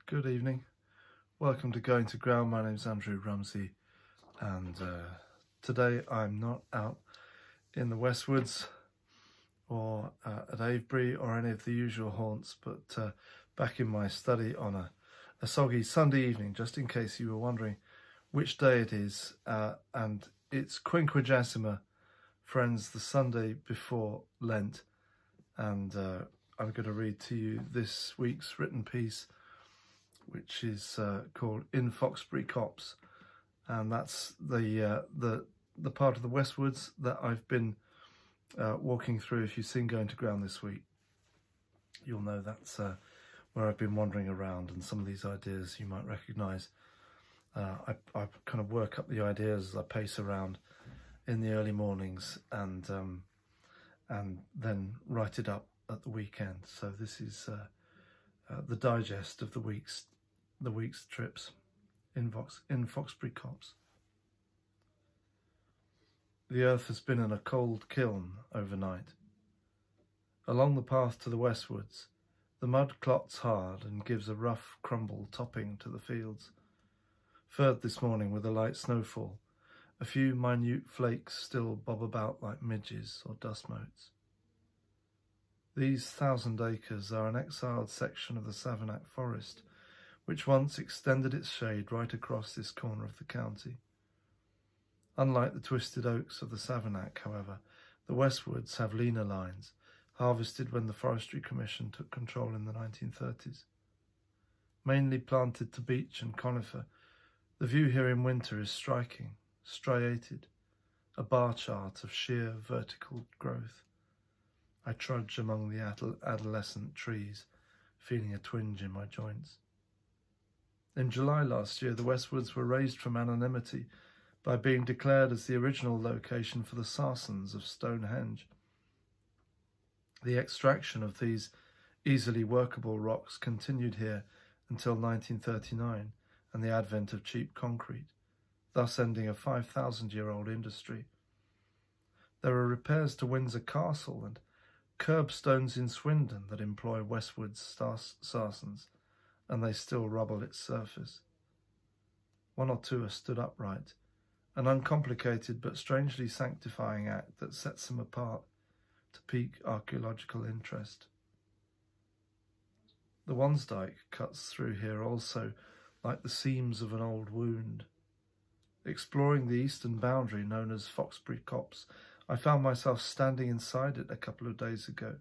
Good evening. Welcome to Going to Ground. My name's Andrew Rumsey, and today I'm not out in the Westwoods or at Avebury or any of the usual haunts, but back in my study on a soggy Sunday evening, just in case you were wondering which day it is, and it's Quinquagesima, friends, the Sunday before Lent, and I'm going to read to you this week's written piece, which is called In Foxbury Copse, and that's the part of the Westwoods that I've been walking through. If you've seen Going to Ground this week, you'll know that's where I've been wandering around, and some of these ideas you might recognise. I kind of work up the ideas as I pace around in the early mornings, and then write it up at the weekend. So this is the digest of the week's trips in Foxbury Copse. The earth has been in a cold kiln overnight. Along the path to the westwards, the mud clots hard and gives a rough crumble topping to the fields. Furred this morning with a light snowfall, a few minute flakes still bob about like midges or dust motes. These 1,000 acres are an exiled section of the Savernake forest, which once extended its shade right across this corner of the county. Unlike the twisted oaks of the Savernake, however, the Westwoods have leaner lines, harvested when the Forestry Commission took control in the 1930s. Mainly planted to beech and conifer, the view here in winter is striking, striated, a bar chart of sheer vertical growth. I trudge among the adolescent trees, feeling a twinge in my joints. In July last year, the Westwoods were raised from anonymity by being declared as the original location for the Sarsens of Stonehenge. The extraction of these easily workable rocks continued here until 1939 and the advent of cheap concrete, thus ending a 5,000-year-old industry. There are repairs to Windsor Castle and curbstones in Swindon that employ Westwoods Sarsens, and they still rubble its surface. One or two are stood upright, an uncomplicated but strangely sanctifying act that sets them apart to peak archaeological interest. The Wansdyke cuts through here also like the seams of an old wound. Exploring the eastern boundary known as Foxbury Copse, I found myself standing inside it a couple of days ago.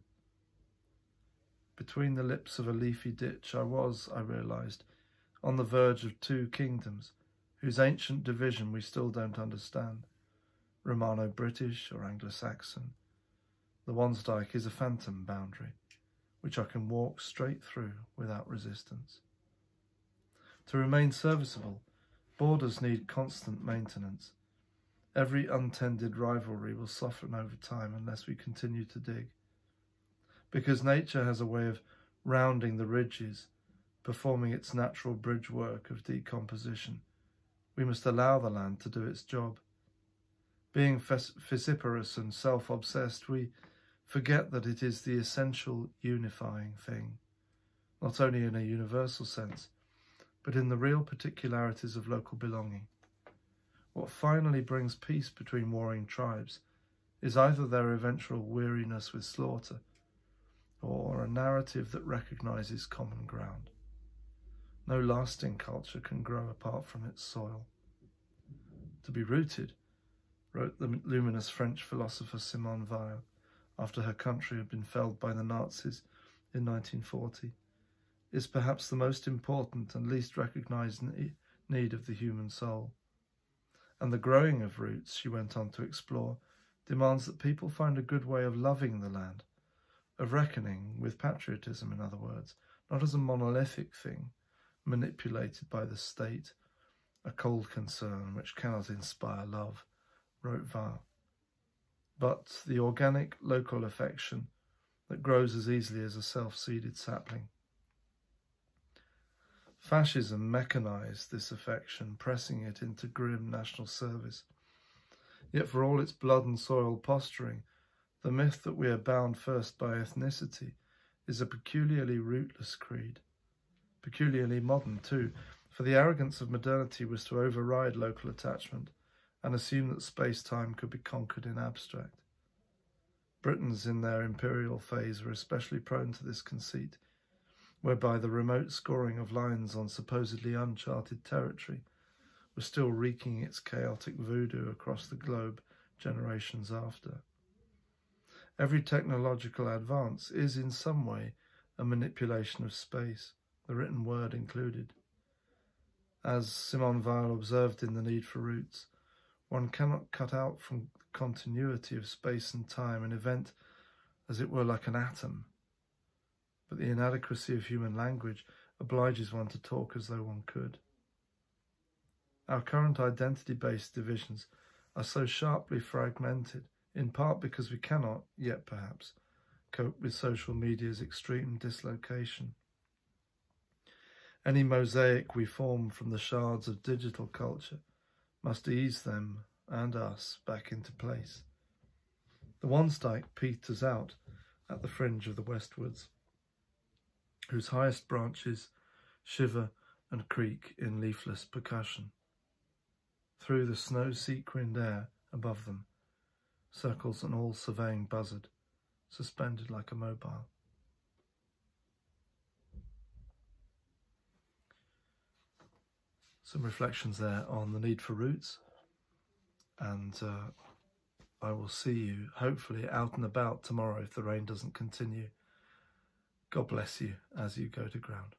Between the lips of a leafy ditch I realised, on the verge of two kingdoms, whose ancient division we still don't understand, Romano-British or Anglo-Saxon. The Wansdyke is a phantom boundary, which I can walk straight through without resistance. To remain serviceable, borders need constant maintenance. Every untended rivalry will soften over time unless we continue to dig. Because nature has a way of rounding the ridges, performing its natural bridge work of decomposition, we must allow the land to do its job. Being vociferous and self-obsessed, we forget that it is the essential unifying thing, not only in a universal sense, but in the real particularities of local belonging. What finally brings peace between warring tribes is either their eventual weariness with slaughter, or a narrative that recognises common ground. No lasting culture can grow apart from its soil. To be rooted, wrote the luminous French philosopher Simone Weil after her country had been felled by the Nazis in 1940, is perhaps the most important and least recognised need of the human soul. And the growing of roots, she went on to explore, demands that people find a good way of loving the land, of reckoning with patriotism, in other words, not as a monolithic thing, manipulated by the state, a cold concern which cannot inspire love, wrote Weil, but the organic local affection that grows as easily as a self-seeded sapling. Fascism mechanised this affection, pressing it into grim national service. Yet for all its blood and soil posturing, the myth that we are bound first by ethnicity is a peculiarly rootless creed. peculiarly modern too, for the arrogance of modernity was to override local attachment and assume that space-time could be conquered in abstract. Britons in their imperial phase were especially prone to this conceit, whereby the remote scoring of lines on supposedly uncharted territory was still wreaking its chaotic voodoo across the globe generations after. Every technological advance is in some way a manipulation of space, the written word included. As Simone Weil observed in The Need for Roots, one cannot cut out from the continuity of space and time an event as it were like an atom, but the inadequacy of human language obliges one to talk as though one could. Our current identity-based divisions are so sharply fragmented, in part because we cannot, yet perhaps, cope with social media's extreme dislocation. Any mosaic we form from the shards of digital culture must ease them and us back into place. The Wansdyke peters out at the fringe of the Westwoods, whose highest branches shiver and creak in leafless percussion. Through the snow-sequined air above them circles an all-surveying buzzard, suspended like a mobile. Some reflections there on the need for roots, and I will see you hopefully out and about tomorrow if the rain doesn't continue. God bless you as you go to ground.